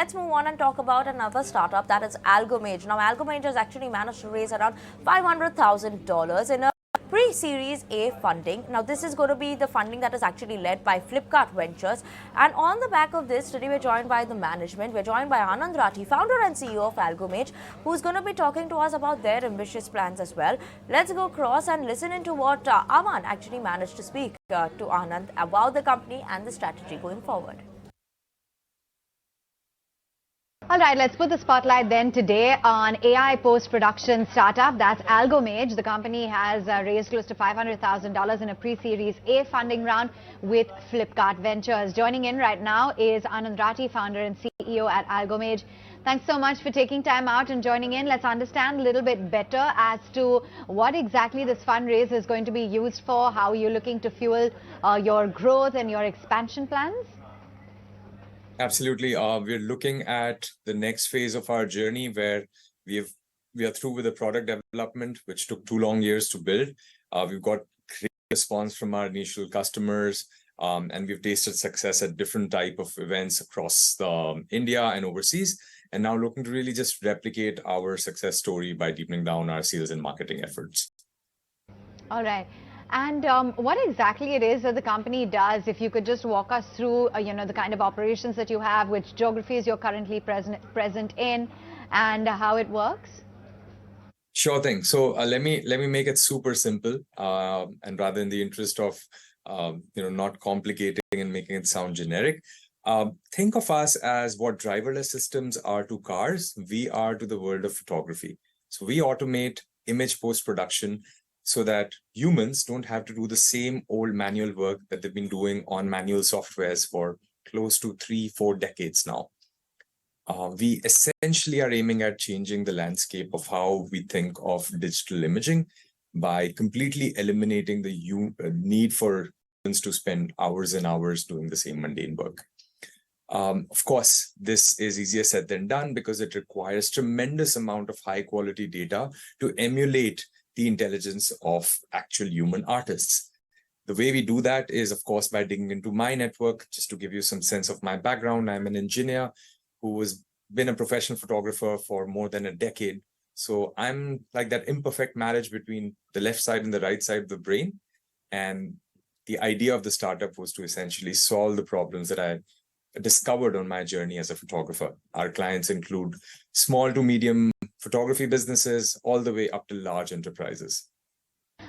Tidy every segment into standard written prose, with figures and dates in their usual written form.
Let's move on and talk about another startup, that is Algomage. Now, Algomage has actually managed to raise around $500,000 in a pre-Series A funding. Now, this is going to be the funding that is actually led by Flipkart Ventures. And on the back of this, today we're joined by the management. We're joined by Anand Rathi, founder and CEO of Algomage, who's going to be talking to us about their ambitious plans as well. Let's go across and listen into what Aman actually managed to speak to Anand about the company and the strategy going forward. All right, let's put the spotlight then today on AI post-production startup. That's Algomage. The company has raised close to $500,000 in a pre-Series A funding round with Flipkart Ventures. Joining in right now is Anand Rathi, founder and CEO at Algomage. Thanks so much for taking time out and joining in. Let's understand a little bit better as to what exactly this fundraise is going to be used for, how you're looking to fuel your growth and your expansion plans. Absolutely. We're looking at the next phase of our journey where we are through with the product development, which took 2 long years to build. We've got great response from our initial customers, and we've tasted success at different type of events across India and overseas, and now looking to really just replicate our success story by deepening down our sales and marketing efforts. All right. And what exactly it is that the company does, if you could just walk us through, the kind of operations that you have, which geographies you're currently present in, and how it works? Sure thing. So let me make it super simple, and rather in the interest of not complicating and making it sound generic. Think of us as what driverless systems are to cars, we are to the world of photography. So we automate image post-production so that humans don't have to do the same old manual work that they've been doing on manual softwares for close to 3-4 decades now. We essentially are aiming at changing the landscape of how we think of digital imaging by completely eliminating the need for humans to spend hours and hours doing the same mundane work. Of course, this is easier said than done because it requires tremendous amount of high quality data to emulate the intelligence of actual human artists. The way we do that is, of course, by digging into my network. Just to give you some sense of my background, I'm an engineer who has been a professional photographer for more than a decade. So I'm like that imperfect marriage between the left side and the right side of the brain. And the idea of the startup was to essentially solve the problems that I discovered on my journey as a photographer. Our clients include small to medium photography businesses all the way up to large enterprises.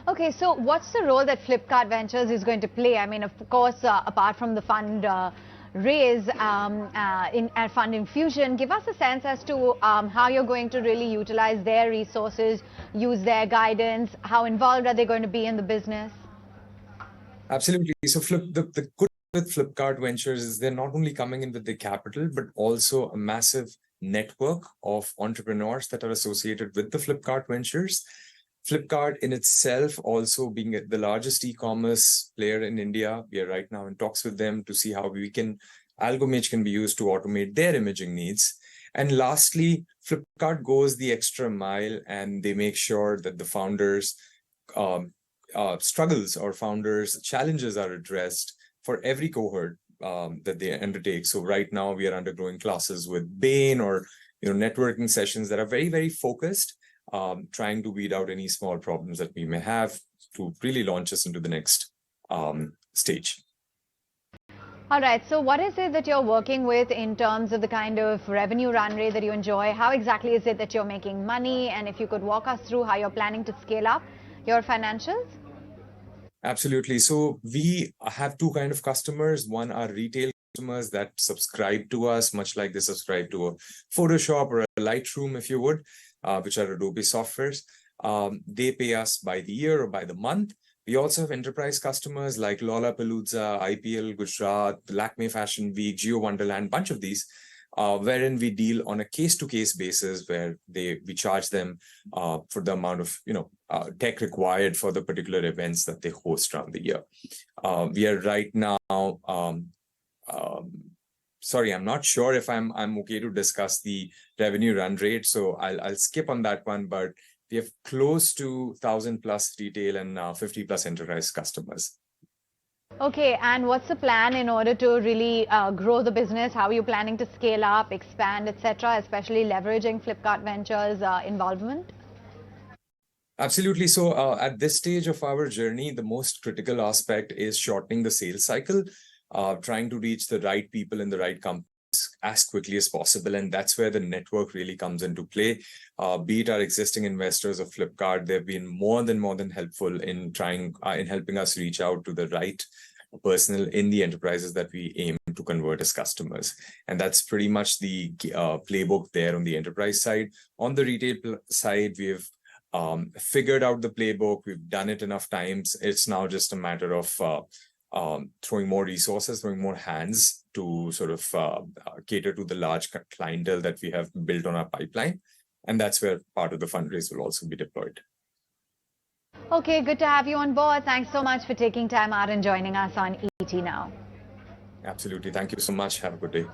Okay, so what's the role that Flipkart Ventures is going to play? I mean, of course, apart from the fund raise in fund infusion, give us a sense as to how you're going to really utilize their resources, use their guidance. How involved are they going to be in the business? Absolutely. So the good with Flipkart Ventures is they're not only coming in with the capital, but also a massive network of entrepreneurs that are associated with the Flipkart Ventures. Flipkart in itself also being the largest e-commerce player in India. We are right now in talks with them to see how Algomage can be used to automate their imaging needs. And lastly, Flipkart goes the extra mile and they make sure that the founders' struggles or founders' challenges are addressed for every cohort that they undertake. So right now we are undergoing classes with Bain or networking sessions that are very, very focused, trying to weed out any small problems that we may have to really launch us into the next stage. All right. So what is it that you're working with in terms of the kind of revenue run rate that you enjoy? How exactly is it that you're making money? And if you could walk us through how you're planning to scale up your financials? Absolutely. So we have 2 kinds of customers. One are retail customers that subscribe to us, much like they subscribe to a Photoshop or a Lightroom, if you would, which are Adobe softwares. They pay us by the year or by the month. We also have enterprise customers like Lollapalooza, IPL Gujarat, Lakme Fashion Week, Geo Wonderland, bunch of these, wherein we deal on a case-to-case basis where we charge them for the amount of tech required for the particular events that they host around the year. We are right now sorry, I'm not sure if I'm okay to discuss the revenue run rate, so I'll skip on that one, but we have close to 1,000 plus retail and 50 plus enterprise customers. Okay, and what's the plan in order to really grow the business? How are you planning to scale up, expand, etc., especially leveraging Flipkart Ventures involvement? Absolutely. So, at this stage of our journey, the most critical aspect is shortening the sales cycle, trying to reach the right people in the right companies as quickly as possible. And that's where the network really comes into play. Be it our existing investors of Flipkart, they've been more than helpful in in helping us reach out to the right personnel in the enterprises that we aim to convert as customers. And that's pretty much the playbook there on the enterprise side. On the retail side, we've figured out the playbook. We've done it enough times. It's now just a matter of throwing more resources, throwing more hands to sort of cater to the large clientele that we have built on our pipeline. And that's where part of the fundraise will also be deployed. Okay, good to have you on board. Thanks so much for taking time out and joining us on ET Now. Absolutely. Thank you so much. Have a good day.